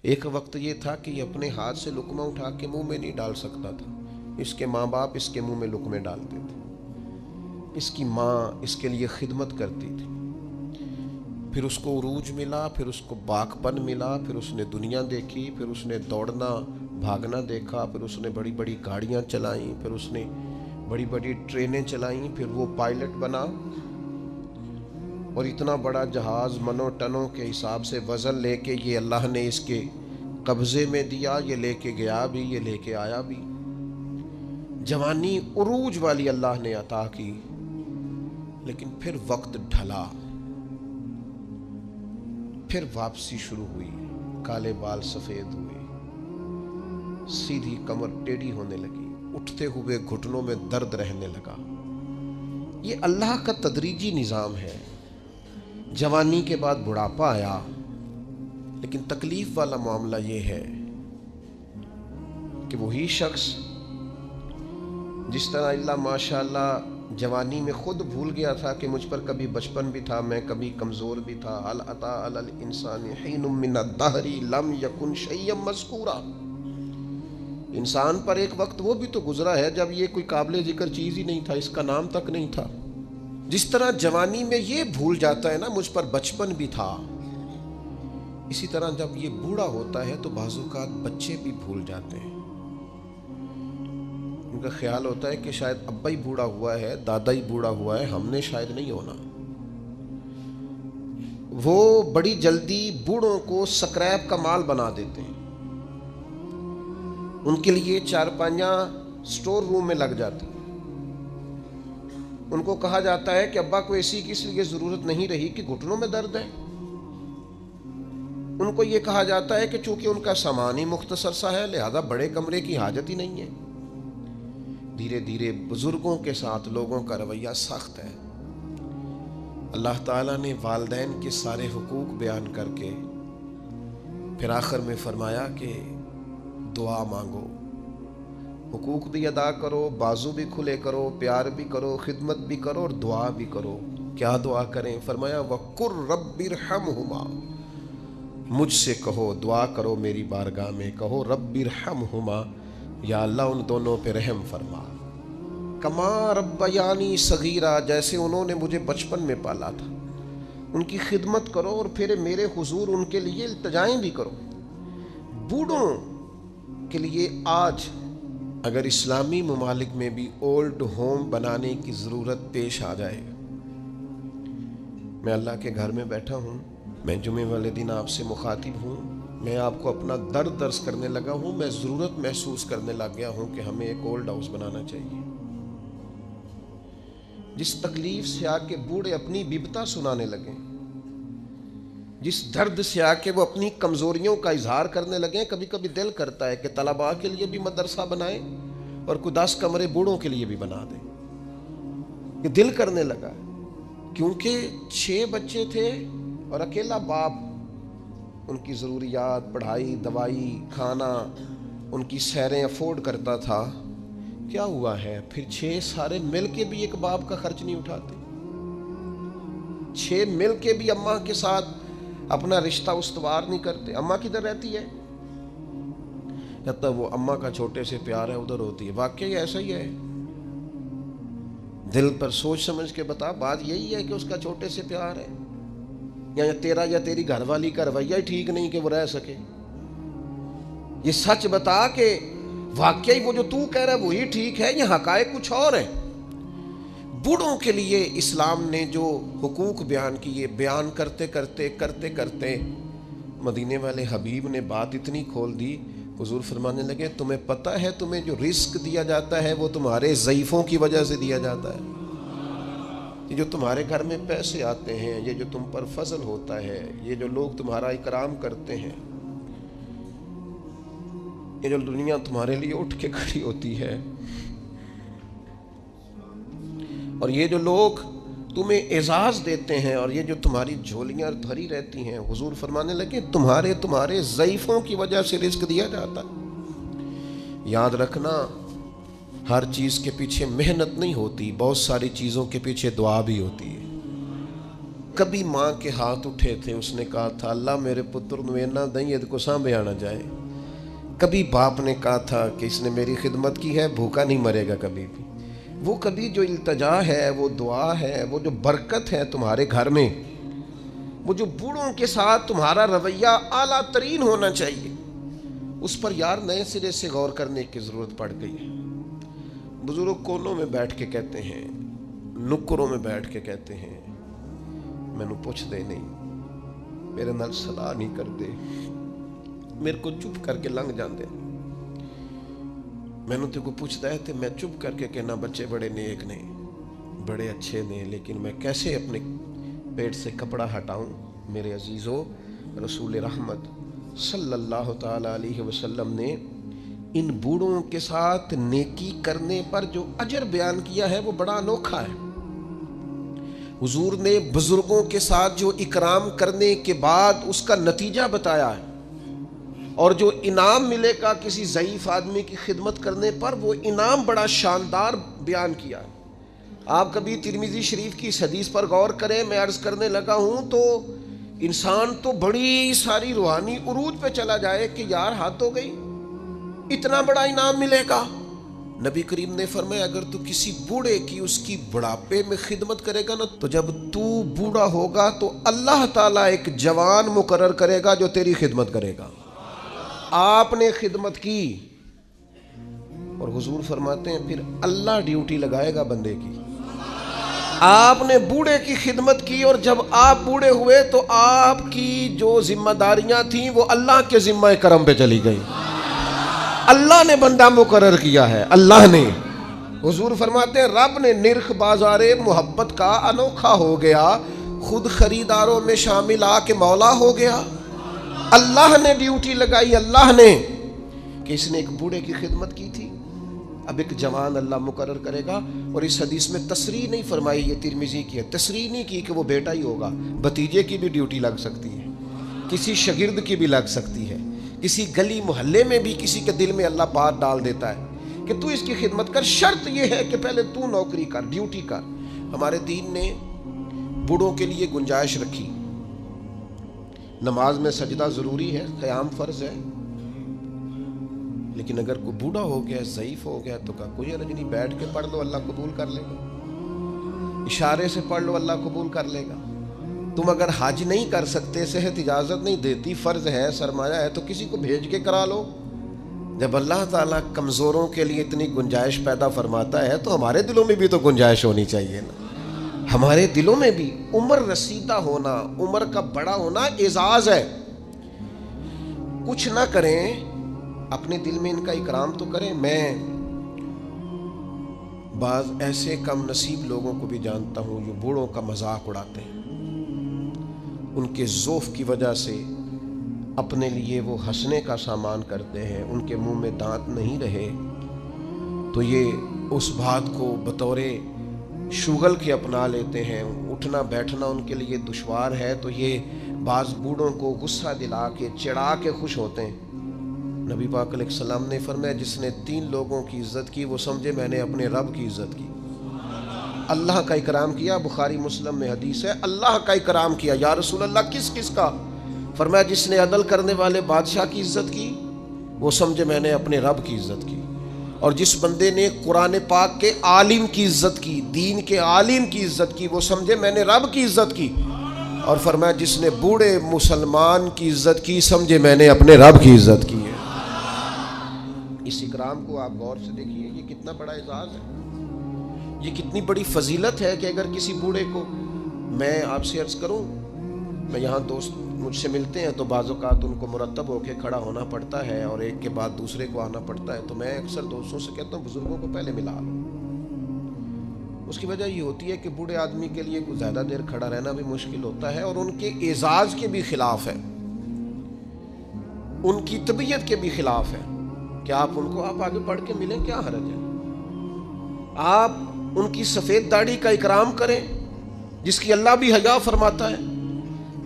ایک وقت یہ تھا کہ یہ اپنے ہاتھ سے لقمہ اٹھا کے منہ میں نہیں ڈال سکتا تھا، اس کے ماں باپ اس کے منہ میں لقمے ڈالتے تھے، اس کی ماں اس کے لیے خدمت کرتی تھی، پھر اس کو عروج ملا، پھر اس کو باغپن ملا، پھر اس نے دنیا دیکھی، پھر اس نے دوڑنا بھاگنا دیکھا، پھر اس نے بڑی بڑی گاڑیاں چلائیں، پھر اس نے بڑی بڑی ٹرینیں چلائیں، پھر وہ پائلٹ بنا، اور اتنا بڑا جہاز منوں ٹنوں کے حساب سے وزن لے کے یہ اللہ نے اس کے قبضے میں دیا، یہ لے کے گیا بھی، یہ لے کے آیا بھی، جوانی عروج والی اللہ نے عطا کی، لیکن پھر وقت ڈھلا، پھر واپسی شروع ہوئی، کالے بال سفید ہوئے، سیدھی کمر ٹیڑھی ہونے لگی، اٹھتے ہوئے گھٹنوں میں درد رہنے لگا۔ یہ اللہ کا تدریجی نظام ہے۔ جوانی کے بعد بڑھاپا آیا، لیکن تکلیف والا معاملہ یہ ہے کہ وہی شخص جس طرح اللہ ماشاء اللہ جوانی میں خود بھول گیا تھا کہ مجھ پر کبھی بچپن بھی تھا، میں کبھی کمزور بھی تھا، هل اتى على الانسان حين من الدهر لم يكن شيئا مذكورا، انسان پر ایک وقت وہ بھی تو گزرا ہے جب یہ کوئی قابل ذکر چیز ہی نہیں تھا، اس کا نام تک نہیں تھا۔ جس طرح جوانی میں یہ بھول جاتا ہے نا مجھ پر بچپن بھی تھا، اسی طرح جب یہ بوڑھا ہوتا ہے تو بعض اوقات بچے بھی بھول جاتے ہیں۔ ان کا خیال ہوتا ہے کہ شاید ابا ہی بوڑھا ہوا ہے، دادا ہی بوڑھا ہوا ہے، ہم نے شاید نہیں ہونا۔ وہ بڑی جلدی بوڑھوں کو سکریپ کا مال بنا دیتے ہیں، ان کے لیے چارپائیاں سٹور روم میں لگ جاتی، ان کو کہا جاتا ہے کہ ابا کو اے سی کی اس لیے ضرورت نہیں رہی کہ گھٹنوں میں درد ہے، ان کو یہ کہا جاتا ہے کہ چونکہ ان کا سامان ہی مختصر سا ہے لہذا بڑے کمرے کی حاجت ہی نہیں ہے۔ دھیرے دھیرے بزرگوں کے ساتھ لوگوں کا رویہ سخت ہے۔ اللہ تعالیٰ نے والدین کے سارے حقوق بیان کر کے پھر آخر میں فرمایا کہ دعا مانگو، حقوق بھی ادا کرو، بازو بھی کھلے کرو، پیار بھی کرو، خدمت بھی کرو اور دعا بھی کرو۔ کیا دعا کریں؟ فرمایا وَقُلْ رَبِّ ارْحَمْهُمَا، مجھ سے کہو، دعا کرو میری بارگاہ میں، کہو رب ارحمہما، یا اللہ ان دونوں پہ رحم فرما، کما ربیانی صغیرہ، جیسے انہوں نے مجھے بچپن میں پالا تھا، ان کی خدمت کرو اور پھر میرے حضور ان کے لیے التجائیں بھی کرو۔ بوڑھوں کے لیے آج اگر اسلامی ممالک میں بھی اولڈ ہوم بنانے کی ضرورت پیش آ جائے، میں اللہ کے گھر میں بیٹھا ہوں، میں جمعے والے دن آپ سے مخاطب ہوں، میں آپ کو اپنا درد درس کرنے لگا ہوں، میں ضرورت محسوس کرنے لگ گیا ہوں کہ ہمیں ایک اولڈ ہاؤس بنانا چاہیے، جس تکلیف سے آ کے بوڑھے اپنی ببتا سنانے لگیں، جس درد سے آ کے وہ اپنی کمزوریوں کا اظہار کرنے لگیں۔ کبھی کبھی دل کرتا ہے کہ طلباء کے لیے بھی مدرسہ بنائیں اور کوئی 10 کمرے بوڑھوں کے لیے بھی بنا دیں، یہ دل کرنے لگا، کیونکہ 6 بچے تھے اور اکیلا باپ ان کی ضروریات، پڑھائی، دوائی، کھانا، ان کی سیریں افورڈ کرتا تھا۔ کیا ہوا ہے پھر 6 سارے مل کے بھی ایک باپ کا خرچ نہیں اٹھاتے، 6 مل کے بھی اماں کے ساتھ اپنا رشتہ استوار نہیں کرتے۔ اماں کدھر رہتی ہے؟ جب تک وہ اماں کا چھوٹے سے پیار ہے ادھر ہوتی ہے۔ واقعی ایسا ہی ہے، دل پر سوچ سمجھ کے بتا، بات یہی ہے کہ اس کا چھوٹے سے پیار ہے، یا تیرا یا تیری گھر والی کا رویہ ہی ٹھیک نہیں کہ وہ رہ سکے؟ یہ سچ بتا کہ واقعی وہ جو تو کہہ رہا ہے وہی ٹھیک ہے، یہ حقائق کچھ اور ہیں۔ بوڑھوں کے لیے اسلام نے جو حقوق بیان کیے، بیان کرتے کرتے مدینے والے حبیب نے بات اتنی کھول دی، حضور فرمانے لگے تمہیں پتہ ہے تمہیں جو رزق دیا جاتا ہے وہ تمہارے ضعیفوں کی وجہ سے دیا جاتا ہے، یہ جو تمہارے گھر میں پیسے آتے ہیں، یہ جو تم پر فضل ہوتا ہے، یہ جو لوگ تمہارا اکرام کرتے ہیں، یہ جو دنیا تمہارے لیے اٹھ کے کھڑی ہوتی ہے، اور یہ جو لوگ تمہیں اعزاز دیتے ہیں، اور یہ جو تمہاری جھولیاں بھری رہتی ہیں، حضور فرمانے لگے تمہارے ضعیفوں کی وجہ سے رزق دیا جاتا ہے۔ یاد رکھنا، ہر چیز کے پیچھے محنت نہیں ہوتی، بہت ساری چیزوں کے پیچھے دعا بھی ہوتی ہے۔ کبھی ماں کے ہاتھ اٹھے تھے، اس نے کہا تھا اللہ میرے پتر نو اینا دیں یہ کو سانبھے آنا جائے۔ کبھی باپ نے کہا تھا کہ اس نے میری خدمت کی ہے، بھوکا نہیں مرے گا کبھی بھی۔ وہ کبھی جو التجا ہے، وہ دعا ہے، وہ جو برکت ہے تمہارے گھر میں، وہ جو بوڑھوں کے ساتھ تمہارا رویہ اعلیٰ ترین ہونا چاہیے، اس پر یار نئے سرے سے غور کرنے کی ضرورت پڑ گئی ہے۔ بزرگ کونوں میں بیٹھ کے کہتے ہیں، نکروں میں بیٹھ کے کہتے ہیں مینوں پوچھ دے نہیں، میرے نال صلاح نہیں کر دے، میرے کو چپ کر کے لنگ جاندے، مینوں تے کو پوچھتا ہے تے میں چپ کر کے کہنا بچے بڑے نیک نے، بڑے اچھے نے، لیکن میں کیسے اپنے پیٹ سے کپڑا ہٹاؤں؟ میرے عزیزو، رسول رحمت صلی اللہ تعالی علیہ وسلم نے ان بوڑھوں کے ساتھ نیکی کرنے پر جو اجر بیان کیا ہے وہ بڑا انوکھا ہے۔ حضور نے بزرگوں کے ساتھ جو اکرام کرنے کے بعد اس کا نتیجہ بتایا ہے، اور جو انعام ملے گا کسی ضعیف آدمی کی خدمت کرنے پر، وہ انعام بڑا شاندار بیان کیا ہے۔ آپ کبھی ترمذی شریف کی اس حدیث پر غور کریں، میں عرض کرنے لگا ہوں تو انسان تو بڑی ساری روحانی عروج پہ چلا جائے کہ یار حد ہو گئی، اتنا بڑا انعام ملے گا۔ نبی کریم نے فرمایا اگر تو کسی بوڑھے کی اس کی بڑھاپے میں خدمت کرے گا نا، تو جب تو بوڑھا ہوگا تو اللہ تعالیٰ ایک جوان مقرر کرے گا جو تیری خدمت کرے گا۔ آپ نے خدمت کی، اور حضور فرماتے ہیں پھر اللہ ڈیوٹی لگائے گا بندے کی۔ آپ نے بوڑھے کی خدمت کی، اور جب آپ بوڑھے ہوئے تو آپ کی جو ذمہ داریاں تھیں وہ اللہ کے ذمہ کرم پہ چلی گئی۔ اللہ نے بندہ مقرر کیا ہے، اللہ نے۔ حضور فرماتے ہیں رب نے نرخ بازار محبت کا انوکھا ہو گیا، خود خریداروں میں شامل آ کے مولا ہو گیا۔ اللہ نے ڈیوٹی لگائی، اللہ نے، کہ اس نے ایک بوڑھے کی خدمت کی تھی، اب ایک جوان اللہ مقرر کرے گا۔ اور اس حدیث میں تصریح نہیں فرمائی، یہ ترمذی کی ہے، تصریح نہیں کی کہ وہ بیٹا ہی ہوگا، بھتیجے کی بھی ڈیوٹی لگ سکتی ہے، کسی شاگرد کی بھی لگ سکتی ہے، کسی گلی محلے میں بھی کسی کے دل میں اللہ بات ڈال دیتا ہے کہ تو اس کی خدمت کر، شرط یہ ہے کہ پہلے تو نوکری کر، ڈیوٹی کر۔ ہمارے دین نے بوڑھوں کے لیے گنجائش رکھی، نماز میں سجدہ ضروری ہے، قیام فرض ہے، لیکن اگر کوئی بوڑھا ہو گیا، ضعیف ہو گیا تو کہا کوئی حرج نہیں، بیٹھ کے پڑھ لو اللہ قبول کر لے گا، اشارے سے پڑھ لو اللہ قبول کر لے گا۔ تم اگر حج نہیں کر سکتے، صحت اجازت نہیں دیتی، فرض ہے، سرمایہ ہے، تو کسی کو بھیج کے کرا لو۔ جب اللہ تعالیٰ کمزوروں کے لیے اتنی گنجائش پیدا فرماتا ہے تو ہمارے دلوں میں بھی تو گنجائش ہونی چاہیے نا۔ ہمارے دلوں میں بھی عمر رسیدہ ہونا، عمر کا بڑا ہونا اعزاز ہے۔ کچھ نہ کریں، اپنے دل میں ان کا اکرام تو کریں۔ میں بعض ایسے کم نصیب لوگوں کو بھی جانتا ہوں جو بوڑھوں کا مذاق اڑاتے ہیں، ان کے ذوف کی وجہ سے اپنے لیے وہ ہنسنے کا سامان کرتے ہیں، ان کے منہ میں دانت نہیں رہے تو یہ اس بات کو بطور شغل کے اپنا لیتے ہیں، اٹھنا بیٹھنا ان کے لیے دشوار ہے، تو یہ بعض بوڑھوں کو غصہ دلا کے چڑھا کے خوش ہوتے ہیں۔ نبی پاک علیہ السلام نے فرمایا جس نے 3 لوگوں کی عزت کی وہ سمجھے میں نے اپنے رب کی عزت کی۔ اللہ کا اکرام کیا، بخاری مسلم میں حدیث ہے، اللہ کا اکرام کیا۔ یا رسول اللہ کس کس کا؟ فرمایا جس نے عدل کرنے والے بادشاہ کی عزت کی وہ سمجھے میں نے اپنے رب کی عزت کی، اور جس بندے نے قرآن پاک کے عالم کی عزت کی، دین کے عالم کی عزت کی، وہ سمجھے میں نے رب کی عزت کی، اور فرمایا جس نے بوڑھے مسلمان کی عزت کی سمجھے میں نے اپنے رب کی عزت کی ہے۔ اس اکرام کو آپ غور سے دیکھیے، یہ کتنا بڑا اعزاز ہے، یہ کتنی بڑی فضیلت ہے کہ اگر کسی بوڑھے کو، میں آپ سے عرض کروں، میں یہاں دوست مجھ سے ملتے ہیں تو بعض اوقات ان کو مرتب ہو کے کھڑا ہونا پڑتا ہے اور ایک کے بعد دوسرے کو آنا پڑتا ہے، تو میں اکثر دوستوں سے کہتا ہوں بزرگوں کو پہلے ملا لو۔ اس کی وجہ یہ ہوتی ہے کہ بوڑھے آدمی کے لیے کچھ زیادہ دیر کھڑا رہنا بھی مشکل ہوتا ہے، اور ان کے اعزاز کے بھی خلاف ہے، ان کی طبیعت کے بھی خلاف ہے کہ آپ ان کو آپ آگے بڑھ کے ملیں، کیا حرج ہے؟ آپ ان کی سفید داڑھی کا اکرام کریں جس کی اللہ بھی حیا فرماتا ہے۔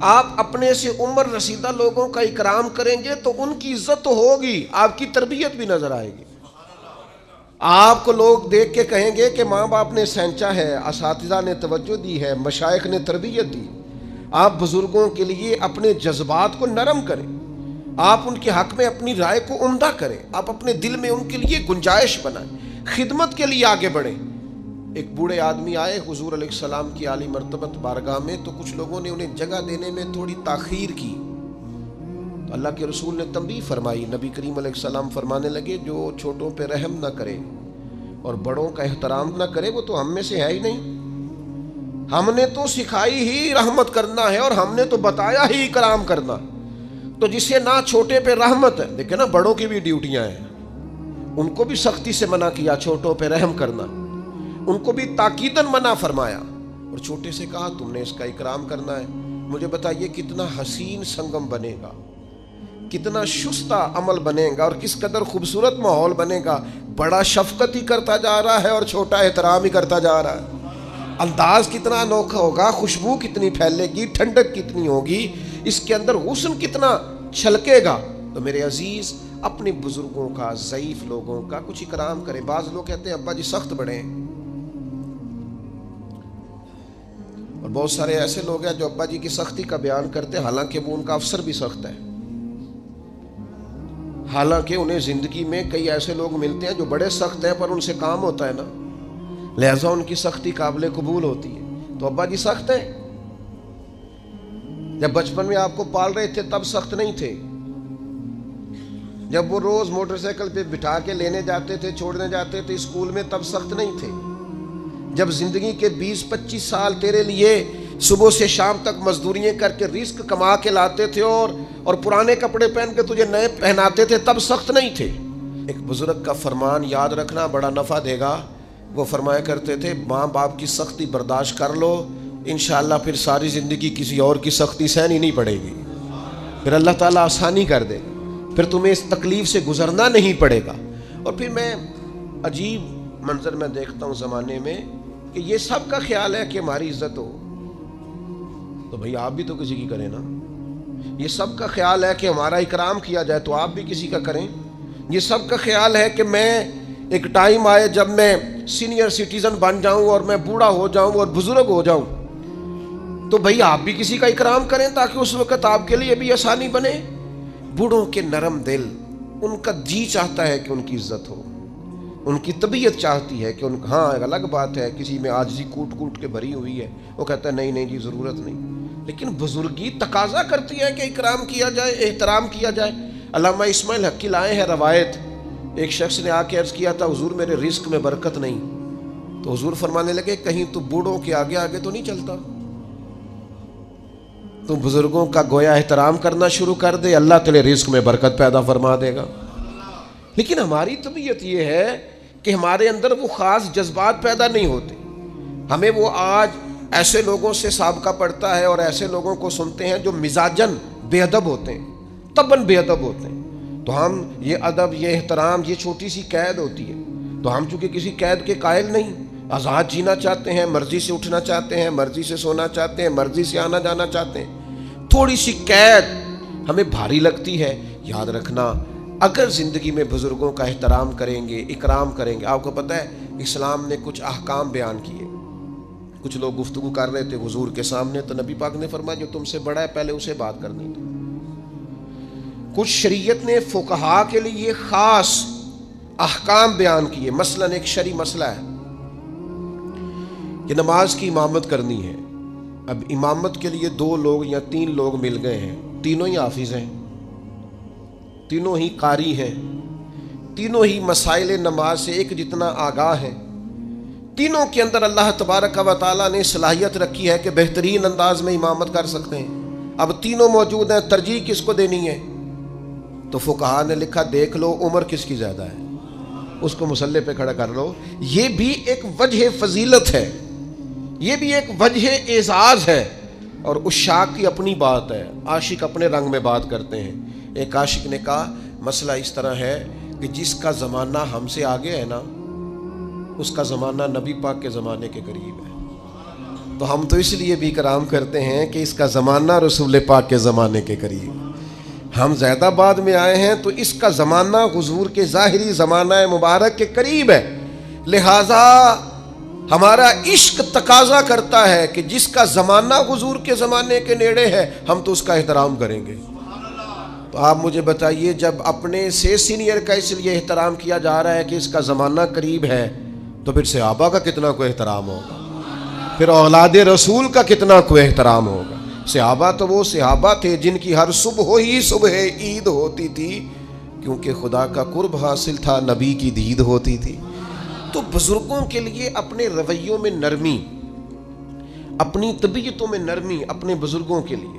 آپ اپنے سے عمر رسیدہ لوگوں کا اکرام کریں گے تو ان کی عزت تو ہوگی، آپ کی تربیت بھی نظر آئے گی۔ آپ کو لوگ دیکھ کے کہیں گے کہ ماں باپ نے سینچا ہے، اساتذہ نے توجہ دی ہے، مشائخ نے تربیت دی، آپ بزرگوں کے لیے اپنے جذبات کو نرم کریں، آپ ان کے حق میں اپنی رائے کو عمدہ کریں، آپ اپنے دل میں ان کے لیے گنجائش بنائیں، خدمت کے لیے آگے بڑھیں۔ ایک بوڑھے آدمی آئے حضور علیہ السلام کی عالی مرتبت بارگاہ میں، تو کچھ لوگوں نے انہیں جگہ دینے میں تھوڑی تاخیر کی، تو اللہ کے رسول نے تنبیہ فرمائی۔ نبی کریم علیہ السلام فرمانے لگے جو چھوٹوں پہ رحم نہ کرے اور بڑوں کا احترام نہ کرے وہ تو ہم میں سے ہے ہی نہیں۔ ہم نے تو سکھائی ہی رحمت کرنا ہے اور ہم نے تو بتایا ہی اکرام کرنا، تو جسے نہ چھوٹے پہ رحمت ہے، دیکھیں نا بڑوں کی بھی ڈیوٹیاں ہیں، ان کو بھی سختی سے منع کیا چھوٹوں پہ رحم کرنا، ان کو بھی تاکیداً منع فرمایا، اور چھوٹے سے کہا تم نے اس کا اکرام کرنا ہے۔ مجھے بتائیے کتنا حسین سنگم بنے گا، کتنا شستہ عمل بنے گا، اور کس قدر خوبصورت ماحول بنے گا۔ بڑا شفقت ہی کرتا جا رہا ہے اور چھوٹا احترام ہی کرتا جا رہا ہے۔ انداز کتنا انوکھا ہوگا، خوشبو کتنی پھیلے گی، ٹھنڈک کتنی ہوگی، اس کے اندر حسن کتنا چھلکے گا۔ تو میرے عزیز اپنے بزرگوں کا، ضعیف لوگوں کا کچھ اکرام کریں۔ بعض لوگ کہتے ہیں ابا جی سخت بڑے ہیں، اور بہت سارے ایسے لوگ ہیں جو ابا جی کی سختی کا بیان کرتے ہیں، حالانکہ وہ ان کا افسر بھی سخت ہے، حالانکہ انہیں زندگی میں کئی ایسے لوگ ملتے ہیں جو بڑے سخت ہیں پر ان سے کام ہوتا ہے نا، لہذا ان کی سختی قابل قبول ہوتی ہے۔ تو ابا جی سخت ہیں، جب بچپن میں آپ کو پال رہے تھے تب سخت نہیں تھے، جب وہ روز موٹر سائیکل پہ بٹھا کے لینے جاتے تھے، چھوڑنے جاتے تھے اسکول میں، تب سخت نہیں تھے، جب زندگی کے 20-25 سال تیرے لیے صبح سے شام تک مزدوریاں کر کے رزق کما کے لاتے تھے اور پرانے کپڑے پہن کے تجھے نئے پہناتے تھے، تب سخت نہیں تھے۔ ایک بزرگ کا فرمان یاد رکھنا، بڑا نفع دے گا۔ وہ فرمایا کرتے تھے ماں باپ کی سختی برداشت کر لو، انشاءاللہ پھر ساری زندگی کسی اور کی سختی سہنی نہیں پڑے گی، پھر اللہ تعالیٰ آسانی کر دے گا، پھر تمہیں اس تکلیف سے گزرنا نہیں پڑے گا۔ اور پھر میں عجیب منظر میں دیکھتا ہوں زمانے میں کہ یہ سب کا خیال ہے کہ ہماری عزت ہو، تو بھئی آپ بھی تو کسی کی کریں نا۔ یہ سب کا خیال ہے کہ ہمارا اکرام کیا جائے تو آپ بھی کسی کا کریں۔ یہ سب کا خیال ہے کہ میں ایک ٹائم آئے جب میں سینئر سٹیزن بن جاؤں اور میں بوڑھا ہو جاؤں اور بزرگ ہو جاؤں، تو بھئی آپ بھی کسی کا اکرام کریں تاکہ اس وقت آپ کے لیے بھی آسانی بنے۔ بوڑھوں کے نرم دل، ان کا جی چاہتا ہے کہ ان کی عزت ہو، ان کی طبیعت چاہتی ہے کہ ان ہاں ایک الگ بات ہے کسی میں عاجزی کوٹ کوٹ کے بھری ہوئی ہے، وہ کہتا ہے نہیں نہیں جی ضرورت نہیں، لیکن بزرگی تقاضا کرتی ہے کہ اکرام کیا جائے، احترام کیا جائے۔ علامہ اسماعیل حقی لائے ہیں روایت، ایک شخص نے آ کے عرض کیا تھا حضور میرے رزق میں برکت نہیں، تو حضور فرمانے لگے کہیں تو بوڑھوں کے آگے آگے تو نہیں چلتا، تو بزرگوں کا گویا احترام کرنا شروع کر دے، اللہ تیرے رزق میں برکت پیدا فرما دے گا۔ لیکن ہماری طبیعت یہ ہے کہ ہمارے اندر وہ خاص جذبات پیدا نہیں ہوتے، ہمیں وہ آج ایسے لوگوں سے سابقہ پڑتا ہے اور ایسے لوگوں کو سنتے ہیں جو مزاجن بے ادب ہوتے ہیں، طبعاً بے ادب ہوتے ہیں، تو ہم یہ ادب، یہ احترام، یہ چھوٹی سی قید ہوتی ہے، تو ہم چونکہ کسی قید کے قائل نہیں، آزاد جینا چاہتے ہیں، مرضی سے اٹھنا چاہتے ہیں، مرضی سے سونا چاہتے ہیں، مرضی سے آنا جانا چاہتے ہیں، تھوڑی سی قید ہمیں بھاری لگتی ہے۔ یاد رکھنا اگر زندگی میں بزرگوں کا احترام کریں گے، اکرام کریں گے، آپ کو پتہ ہے اسلام نے کچھ احکام بیان کیے، کچھ لوگ گفتگو کر رہے تھے حضور کے سامنے، تو نبی پاک نے فرمایا جو تم سے بڑا ہے پہلے اسے بات کرنی دو۔ کچھ شریعت نے فقہا کے لیے خاص احکام بیان کیے، مثلا ایک شرعی مسئلہ ہے کہ نماز کی امامت کرنی ہے، اب امامت کے لیے 2 لوگ یا 3 لوگ مل گئے ہیں، تینوں ہی حافظ ہیں، تینوں ہی قاری ہیں، تینوں ہی مسائل نماز سے ایک جتنا آگاہ ہیں، تینوں کے اندر اللہ تبارک و تعالیٰ نے صلاحیت رکھی ہے کہ بہترین انداز میں امامت کر سکتے ہیں، اب تینوں موجود ہیں، ترجیح کس کو دینی ہے؟ تو فقہا نے لکھا دیکھ لو عمر کس کی زیادہ ہے، اس کو مصلی پہ کھڑا کر لو۔ یہ بھی ایک وجہ فضیلت ہے، یہ بھی ایک وجہ اعزاز ہے، اور عشاق کی اپنی بات ہے، عاشق اپنے رنگ میں بات کرتے ہیں۔ ایک عاشق نے کہا مسئلہ اس طرح ہے کہ جس کا زمانہ ہم سے آگے ہے نا، اس کا زمانہ نبی پاک کے زمانے کے قریب ہے، تو ہم تو اس لیے بھی کرام کرتے ہیں کہ اس کا زمانہ رسول پاک کے زمانے کے قریب، ہم زیادہ بعد میں آئے ہیں تو اس کا زمانہ حضور کے ظاہری زمانہ مبارک کے قریب ہے، لہٰذا ہمارا عشق تقاضا کرتا ہے کہ جس کا زمانہ حضور کے زمانے کے نیڑے ہے ہم تو اس کا احترام کریں گے۔ تو آپ مجھے بتائیے، جب اپنے سے سینئر کا اس لیے احترام کیا جا رہا ہے کہ اس کا زمانہ قریب ہے، تو پھر صحابہ کا کتنا کوئی احترام ہوگا، پھر اولاد رسول کا کتنا کوئی احترام ہوگا۔ صحابہ تو وہ صحابہ تھے جن کی ہر صبح ہی صبح عید ہوتی تھی، کیونکہ خدا کا قرب حاصل تھا، نبی کی دید ہوتی تھی۔ تو بزرگوں کے لیے اپنے رویوں میں نرمی، اپنی طبیعتوں میں نرمی اپنے بزرگوں کے لیے۔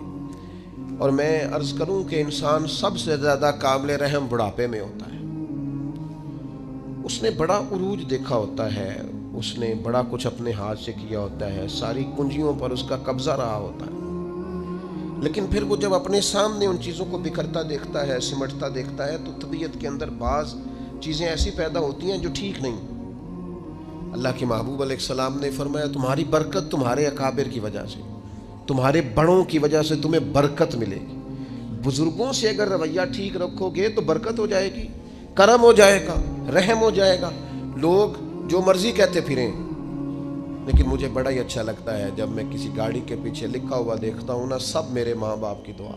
اور میں عرض کروں کہ انسان سب سے زیادہ قابل رحم بڑھاپے میں ہوتا ہے۔ اس نے بڑا عروج دیکھا ہوتا ہے، اس نے بڑا کچھ اپنے ہاتھ سے کیا ہوتا ہے، ساری کنجیوں پر اس کا قبضہ رہا ہوتا ہے، لیکن پھر وہ جب اپنے سامنے ان چیزوں کو بکھرتا دیکھتا ہے، سمٹتا دیکھتا ہے، تو طبیعت کے اندر بعض چیزیں ایسی پیدا ہوتی ہیں جو ٹھیک نہیں۔ اللہ کے محبوب علیہ السلام نے فرمایا تمہاری برکت تمہارے اکابر کی وجہ سے، تمہارے بڑوں کی وجہ سے تمہیں برکت ملے گی۔ بزرگوں سے اگر رویہ ٹھیک رکھو گے تو برکت ہو جائے گی، کرم ہو جائے گا، رحم ہو جائے گا۔ لوگ جو مرضی کہتے پھریں، لیکن مجھے بڑا ہی اچھا لگتا ہے جب میں کسی گاڑی کے پیچھے لکھا ہوا دیکھتا ہوں نا، سب میرے ماں باپ کی دعا،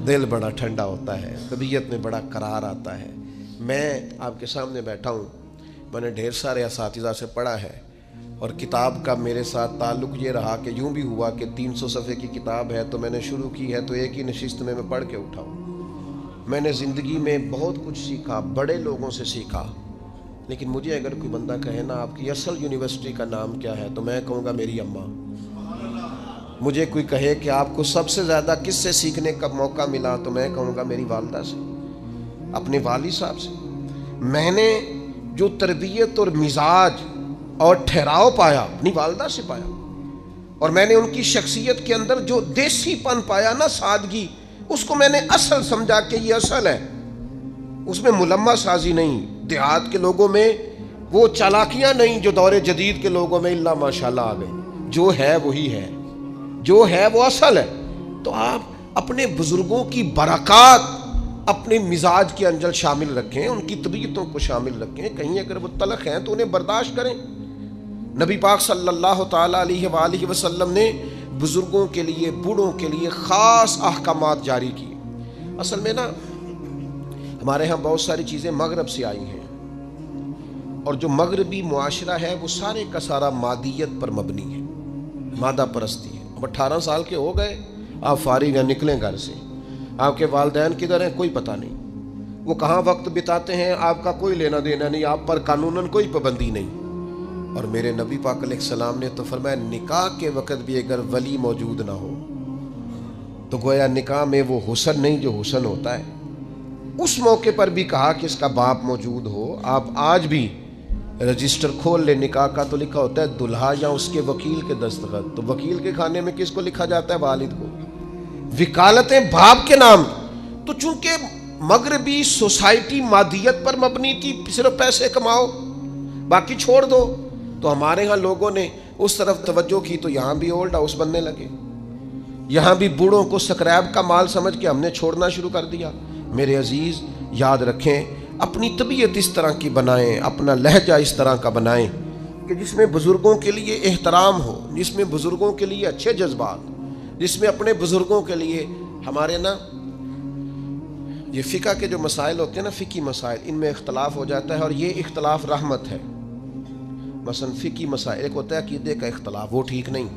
دل بڑا ٹھنڈا ہوتا ہے، طبیعت میں بڑا قرار آتا ہے۔ میں آپ کے سامنے بیٹھا ہوں، میں نے ڈھیر سارے اساتذہ سے پڑھا ہے، اور کتاب کا میرے ساتھ تعلق یہ رہا کہ یوں بھی ہوا کہ 300 صفحے کی کتاب ہے تو میں نے شروع کی ہے تو ایک ہی نشست میں پڑھ کے اٹھا ہوں۔ میں نے زندگی میں بہت کچھ سیکھا، بڑے لوگوں سے سیکھا، لیکن مجھے اگر کوئی بندہ کہے نا آپ کی اصل یونیورسٹی کا نام کیا ہے، تو میں کہوں گا میری اماں۔ مجھے کوئی کہے کہ آپ کو سب سے زیادہ کس سے سیکھنے کا موقع ملا، تو میں کہوں گا میری والدہ سے، اپنے والد صاحب سے۔ میں نے جو تربیت اور مزاج اور ٹھہراؤ پایا اپنی والدہ سے پایا، اور میں نے ان کی شخصیت کے اندر جو دیسی پن پایا نا، سادگی، اس کو میں نے اصل سمجھا کہ یہ اصل ہے، اس میں ملمہ سازی نہیں، دیہات کے لوگوں میں وہ چالاکیاں نہیں جو دور جدید کے لوگوں میں اللہ ماشاءاللہ آ گئی۔ جو ہے وہی ہے، جو ہے وہ اصل ہے۔ تو آپ اپنے بزرگوں کی برکات اپنے مزاج کے اندر شامل رکھیں، ان کی طبیعتوں کو شامل رکھیں، کہیں اگر وہ تلخ ہیں تو انہیں برداشت کریں۔ نبی پاک صلی اللہ تعالیٰ علیہ وآلہ وسلم نے بزرگوں کے لیے، بوڑھوں کے لیے خاص احکامات جاری کیے۔ اصل میں نا ہمارے ہاں بہت ساری چیزیں مغرب سے آئی ہیں، اور جو مغربی معاشرہ ہے وہ سارے کا سارا مادیت پر مبنی ہے، مادہ پرستی ہے۔ اب 18 سال کے ہو گئے، آپ فارغ ہیں، نکلیں گھر سے، آپ کے والدین کدھر ہیں کوئی پتہ نہیں، وہ کہاں وقت بتاتے ہیں آپ کا کوئی لینا دینا نہیں، آپ پر قانوناً کوئی پابندی نہیں۔ اور میرے نبی پاک علیہ السلام نے تو فرمایا نکاح کے وقت بھی اگر ولی موجود نہ ہو تو گویا نکاح میں وہ حسن نہیں جو حسن ہوتا ہے۔ اس موقع پر بھی کہا کہ اس کا باپ موجود ہو۔ آپ آج بھی رجسٹر کھول لے نکاح کا تو لکھا ہوتا ہے دلہا یا اس کے وکیل کے دستخط، تو وکیل کے کھانے میں کس کو لکھا جاتا ہے؟ والد کو۔ وکالتیں باپ کے نام۔ تو چونکہ مغربی سوسائٹی مادیت پر مبنی تھی، صرف پیسے کماؤ باقی چھوڑ دو، تو ہمارے ہاں لوگوں نے اس طرف توجہ کی تو یہاں بھی اولڈ ہاؤس بننے لگے، یہاں بھی بوڑھوں کو سکریب کا مال سمجھ کے ہم نے چھوڑنا شروع کر دیا۔ میرے عزیز یاد رکھیں، اپنی طبیعت اس طرح کی بنائیں، اپنا لہجہ اس طرح کا بنائیں کہ جس میں بزرگوں کے لیے احترام ہو، جس میں بزرگوں کے لیے اچھے جذبات، جس میں اپنے بزرگوں کے لیے ہمارے نا یہ فقہ کے جو مسائل ہوتے ہیں نا، فقہی مسائل، ان میں اختلاف ہو جاتا ہے، اور یہ اختلاف رحمت ہے۔ مثلا فقہی مسائل، ایک ہوتا ہے عقیدے کا اختلاف، وہ ٹھیک نہیں۔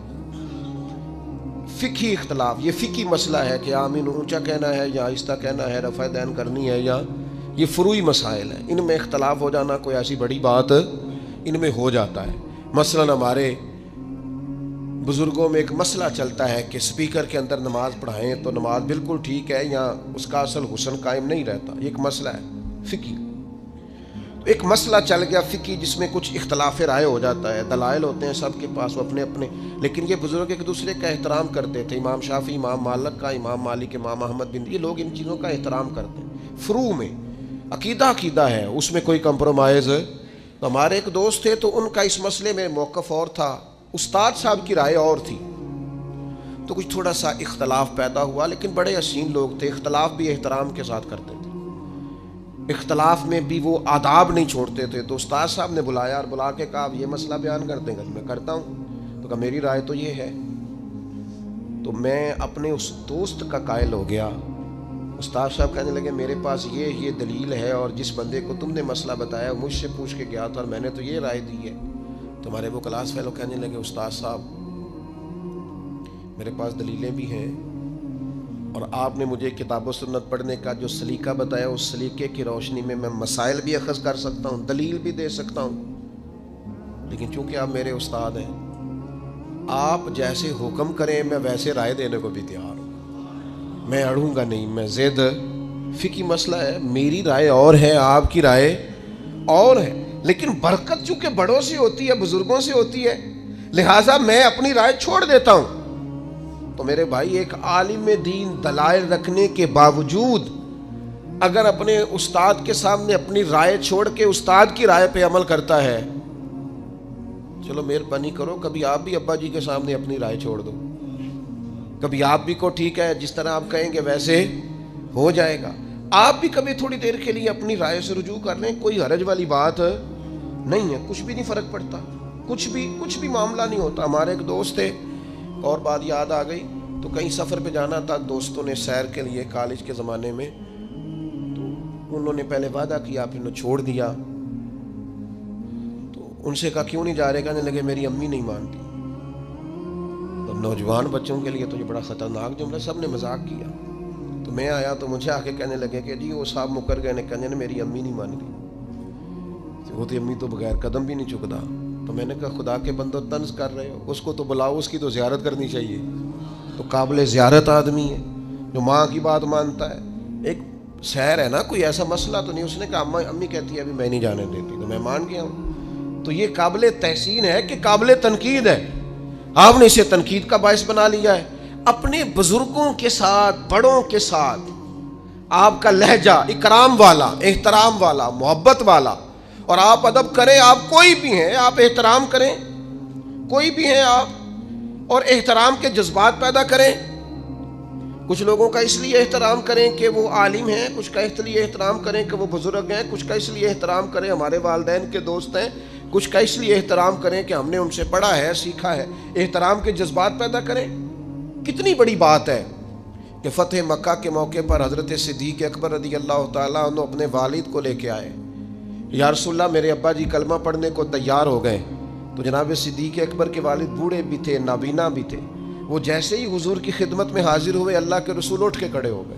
فقہی اختلاف، یہ فقہی مسئلہ ہے کہ آمین اونچا کہنا ہے یا آہستہ کہنا ہے، رفع دین کرنی ہے، یا یہ فروعی مسائل ہیں، ان میں اختلاف ہو جانا کوئی ایسی بڑی بات ان میں ہو جاتا ہے۔ مثلا ہمارے بزرگوں میں ایک مسئلہ چلتا ہے کہ سپیکر کے اندر نماز پڑھائیں تو نماز بالکل ٹھیک ہے یا اس کا اصل حسن قائم نہیں رہتا، یہ ایک مسئلہ ہے فقہی۔ ایک مسئلہ چل گیا فقہی جس میں کچھ اختلاف رائے ہو جاتا ہے، دلائل ہوتے ہیں سب کے پاس، وہ اپنے اپنے، لیکن یہ بزرگ ایک دوسرے کا احترام کرتے تھے، امام شافعی، امام مالک کا، امام مالک، امام احمد بن، یہ لوگ ان چیزوں کا احترام کرتے ہیں۔ فروع میں عقیدہ عقیدہ ہے، اس میں کوئی کمپرومائز ہے۔ تو ہمارے ایک دوست تھے تو ان کا اس مسئلے میں موقف اور تھا، استاد صاحب کی رائے اور تھی، تو کچھ تھوڑا سا اختلاف پیدا ہوا، لیکن بڑے حسین لوگ تھے، اختلاف بھی احترام کے ساتھ کرتے تھے۔ اختلاف میں بھی وہ آداب نہیں چھوڑتے تھے. تو استاد صاحب نے بلایا اور بلا کے کہا یہ مسئلہ بیان کر دیں گے. میں کرتا ہوں. تو کہا میری رائے تو یہ ہے. تو میں اپنے اس دوست کا قائل ہو گیا. استاد صاحب کہنے لگے میرے پاس یہ دلیل ہے اور جس بندے کو تم نے مسئلہ بتایا مجھ سے پوچھ کے گیا تھا اور میں نے تو یہ رائے دی ہے. تمہارے وہ کلاس فیلو کہنے لگے استاد صاحب میرے پاس دلیلیں بھی ہیں اور آپ نے مجھے کتاب و سنت پڑھنے کا جو سلیقہ بتایا اس سلیقے کی روشنی میں مسائل بھی اخذ کر سکتا ہوں, دلیل بھی دے سکتا ہوں. لیکن چونکہ آپ میرے استاد ہیں, آپ جیسے حکم کریں میں ویسے رائے دینے کو بھی تیار ہوں. میں اڑوں گا نہیں. میں زید فقہی مسئلہ ہے, میری رائے اور ہے, آپ کی رائے اور ہے, لیکن برکت چونکہ بڑوں سے ہوتی ہے, بزرگوں سے ہوتی ہے, لہٰذا میں اپنی رائے چھوڑ دیتا ہوں. تو میرے بھائی ایک عالم دین دلائل رکھنے کے باوجود اگر اپنے استاد کے سامنے اپنی رائے چھوڑ کے استاد کی رائے پہ عمل کرتا ہے, چلو مہربانی کرو کبھی آپ بھی ابا جی کے سامنے اپنی رائے چھوڑ دو. کبھی آپ بھی کو ٹھیک ہے جس طرح آپ کہیں گے ویسے ہو جائے گا. آپ بھی کبھی تھوڑی دیر کے لیے اپنی رائے سے رجوع کر لیں, کوئی حرج والی بات نہیں ہے, کچھ بھی نہیں فرق پڑتا, کچھ بھی معاملہ نہیں ہوتا. ہمارے ایک دوست تھے, اور بات یاد آ گئی, تو کہیں سفر پہ جانا تھا دوستوں نے سیر کے لیے کالج کے زمانے میں, تو انہوں نے پہلے وعدہ کیا پھر انہوں چھوڑ دیا. تو ان سے کہا کیوں نہیں جا رہے, کہنے لگے میری امی نہیں مانتی. تو نوجوان بچوں کے لیے تو یہ بڑا خطرناک جملہ, سب نے مذاق کیا. تو میں آیا تو مجھے آ کے کہنے لگے کہ جی وہ صاحب مکر گئے, نے کہنے میری امی نہیں مان گئی. وہ تو امی تو بغیر قدم بھی نہیں چکتا. تو میں نے کہا خدا کے بندو طنز کر رہے ہو, اس کو تو بلاؤ, اس کی تو زیارت کرنی چاہیے. تو قابل زیارت آدمی ہے جو ماں کی بات مانتا ہے. ایک سیر ہے نا, کوئی ایسا مسئلہ تو نہیں. اس نے کہا امی کہتی ہے ابھی میں نہیں جانے دیتی, تو میں مان گیا ہوں. تو یہ قابل تحسین ہے کہ قابل تنقید ہے. آپ نے اسے تنقید کا باعث بنا لیا ہے. اپنے بزرگوں کے ساتھ, بڑوں کے ساتھ آپ کا لہجہ اکرام والا, احترام والا, محبت والا, اور آپ ادب کریں. آپ کوئی بھی ہیں, آپ احترام کریں, کوئی بھی ہیں آپ, اور احترام کے جذبات پیدا کریں. کچھ لوگوں کا اس لیے احترام کریں کہ وہ عالم ہیں, کچھ کا اس لیے احترام کریں کہ وہ بزرگ ہیں, کچھ کا اس لیے احترام کریں ہمارے والدین کے دوست ہیں, کچھ کا اس لیے احترام کریں کہ ہم نے ان سے پڑھا ہے, سیکھا ہے. احترام کے جذبات پیدا کریں. کتنی بڑی بات ہے کہ فتح مکہ کے موقع پر حضرت صدیق اکبر رضی اللہ تعالیٰ عنہ اپنے والد کو لے کے آئے. یا رسول اللہ میرے ابا جی کلمہ پڑھنے کو تیار ہو گئے. تو جناب صدیق اکبر کے والد بوڑھے بھی تھے, نابینا بھی تھے. وہ جیسے ہی حضور کی خدمت میں حاضر ہوئے, اللہ کے رسول اٹھ کے کھڑے ہو گئے,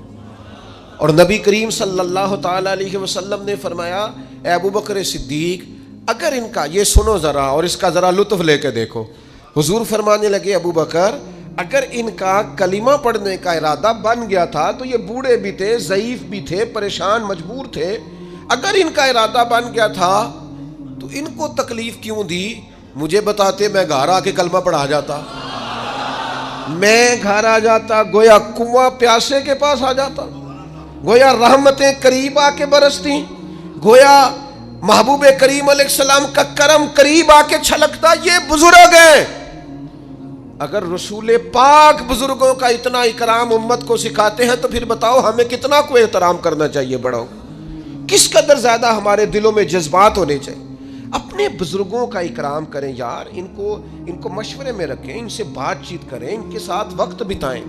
اور نبی کریم صلی اللہ تعالیٰ علیہ وسلم نے فرمایا اے ابو بکر صدیق اگر ان کا یہ سنو ذرا اور اس کا ذرا لطف لے کے دیکھو. حضور فرمانے لگے ابو بکر اگر ان کا کلمہ پڑھنے کا ارادہ بن گیا تھا تو یہ بوڑھے بھی تھے, ضعیف بھی تھے, پریشان مجبور تھے, اگر ان کا ارادہ بن گیا تھا تو ان کو تکلیف کیوں دی؟ مجھے بتاتے میں گھر آ کے کلمہ پڑھا جاتا, میں گھر آ جاتا, گویا کنواں پیاسے کے پاس آ جاتا, گویا رحمتیں قریب آ کے برستی, گویا محبوب کریم علیہ السلام کا کرم قریب آ کے چھلکتا. یہ بزرگ ہیں. اگر رسول پاک بزرگوں کا اتنا اکرام امت کو سکھاتے ہیں تو پھر بتاؤ ہمیں کتنا کو احترام کرنا چاہیے بڑوں, کس قدر زیادہ ہمارے دلوں میں جذبات ہونے چاہیے. اپنے بزرگوں کا اکرام کریں یار, ان کو مشورے میں رکھیں, ان سے بات چیت کریں, ان کے ساتھ وقت بتائیں.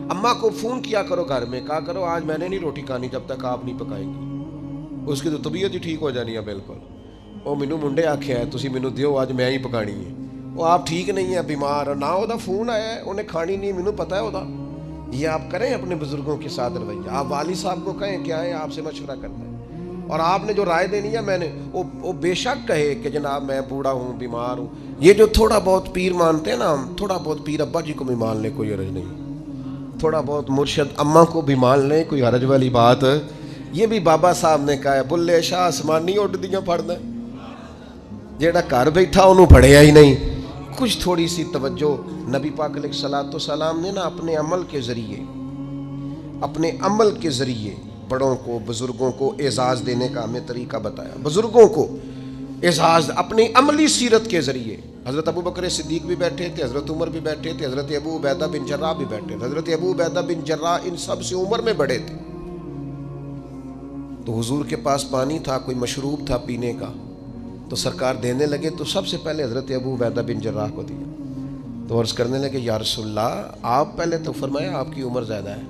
اماں کو فون کیا کرو گھر میں, کہا کرو آج میں نے نہیں روٹی کھانی جب تک آپ نہیں پکائیں گی. اس کی تو طبیعت ہی ٹھیک ہو جانی ہے بالکل. وہ مینو منڈے آکھیا ہے تسی مینو دیو آج میں ہی پکانی ہے. وہ آپ ٹھیک نہیں ہے, بیمار نہ, وہ فون آیا ہے انہیں کھانی نہیں, مینو پتا ہے وہ. یہ آپ کریں اپنے بزرگوں کے ساتھ رویہ. آپ والد صاحب کو کہیں کیا ہے آپ سے مشورہ کرنا ہے, اور آپ نے جو رائے دینی ہے میں نے وہ بے شک کہے کہ جناب میں بوڑھا ہوں, بیمار ہوں. یہ جو تھوڑا بہت پیر مانتے ہیں نا ہم, تھوڑا بہت پیر ابا جی کو بھی مان لیں کوئی حرج نہیں, تھوڑا بہت مرشد اماں کو بھی مان لیں کوئی حرج والی بات. یہ بھی بابا صاحب نے کہا ہے بلے شاہ آسمانی اڈ دیاں پڑھنا, جیڑا گھر بیٹھا انہوں پڑھیا ہی نہیں. کچھ تھوڑی سی توجہ. نبی پاک علیہ الصلوۃ والسلام نے نا اپنے عمل کے ذریعے بڑوں کو, بزرگوں کو اعزاز دینے کا ہمیں طریقہ بتایا. بزرگوں کو اعزاز اپنی عملی سیرت کے ذریعے. حضرت ابو بکر صدیق بھی بیٹھے تھے, حضرت عمر بھی بیٹھے تھے, حضرت ابو عبیدہ بن جراح بھی بیٹھے تھے. حضرت ابو عبیدہ بن جراح ان سب سے عمر میں بڑے تھے. تو حضور کے پاس پانی تھا، کوئی مشروب تھا پینے کا، تو سرکار دینے لگے تو سب سے پہلے حضرت ابو عبیدہ بن جراح کو دیا. تو عرض کرنے لگے یا رسول اللہ آپ پہلے تو فرمایا آپ کی عمر زیادہ ہے،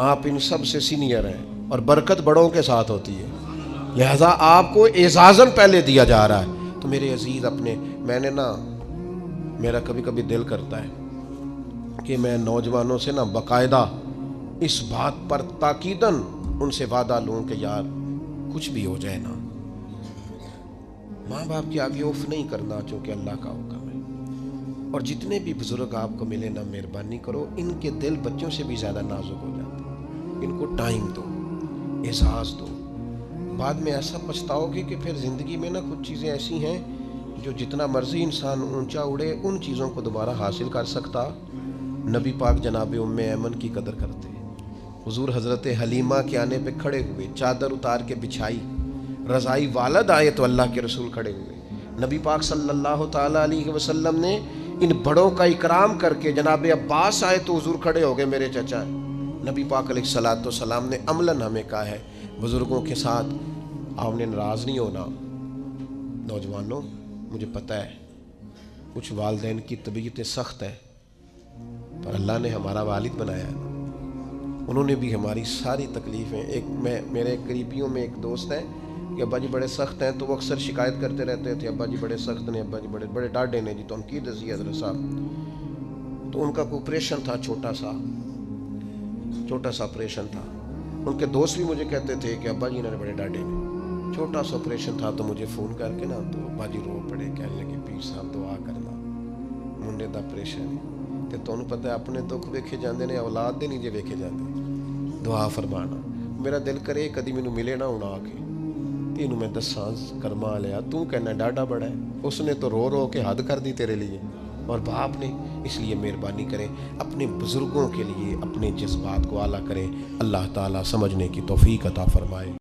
آپ ان سب سے سینئر ہیں اور برکت بڑوں کے ساتھ ہوتی ہے، لہذا آپ کو اعزازاً پہلے دیا جا رہا ہے. تو میرے عزیز میں نے میرا کبھی کبھی دل کرتا ہے کہ میں نوجوانوں سے باقاعدہ اس بات پر تاکیداً ان سے وعدہ لوں کہ یار کچھ بھی ہو جائے نا، ماں باپ کے آگے اوف نہیں کرنا، چونکہ اللہ کا حکم ہے. اور جتنے بھی بزرگ آپ کو ملے مہربانی کرو، ان کے دل بچوں سے بھی زیادہ نازک ہو جاتے ہیں. ان کو ٹائم دو، احساس دو. بعد میں ایسا پچھتاؤ گے کہ پھر زندگی میں کچھ چیزیں ایسی ہیں جو جتنا مرضی انسان اونچا اڑے ان چیزوں کو دوبارہ حاصل کر سکتا. نبی پاک جناب ام ایمن کی قدر کرتے. حضور حضرت حلیمہ کے آنے پہ کھڑے ہوئے، چادر اتار کے بچھائی، رضائی والد آئے تو اللہ کے رسول کھڑے ہوئے. نبی پاک صلی اللہ تعالیٰ علیہ وسلم نے ان بڑوں کا اکرام کر کے، جناب عباس آئے تو حضور کھڑے ہو گئے، میرے چچا. نبی پاک علیہ الصلوۃ والسلام نے عملاً ہمیں کہا ہے بزرگوں کے ساتھ آپ نے ناراض نہیں ہونا. نوجوانوں مجھے پتہ ہے کچھ والدین کی طبیعتیں سخت ہیں، پر اللہ نے ہمارا والد بنایا ہے، انہوں نے بھی ہماری ساری تکلیفیں میرے قریبیوں میں ایک دوست ہے کہ ابا جی بڑے سخت ہیں، تو وہ اکثر شکایت کرتے رہتے تھے ابا جی بڑے سخت نے، ابا جی بڑے ڈاڈے نے. جی تو ہم کی دسی حضرت صاحب، تو ان کا کوئی آپریشن تھا، چھوٹا سا آپریشن تھا. ان کے دوست بھی مجھے کہتے تھے کہ ابا جی انہوں نے بڑے ڈاڈے نے، چھوٹا سا آپریشن تھا. تو مجھے فون کر کے تو ابا جی رو پڑے، کہنے لگے پیر صاحب دعا کرنا، منڈے دا آپریشن ہے تے تانوں پتہ ہے اپنے دکھ ویکھے جاندے نے، اولاد دے نہیں جے ویکھے جاندے. دعا فرمانا. میرا دل کرے کدی مینوں ملے نہ ہونا آ کے تینوں میں دساں کرما لیا، تو کہنا ڈاڈا بڑا ہے، اس نے تو رو رو کے حد کر دی تیرے لیے، اور باپ نے. اس لیے مہربانی کریں اپنے بزرگوں کے لیے اپنے جذبات کو اعلیٰ کریں. اللہ تعالیٰ سمجھنے کی توفیق عطا فرمائے.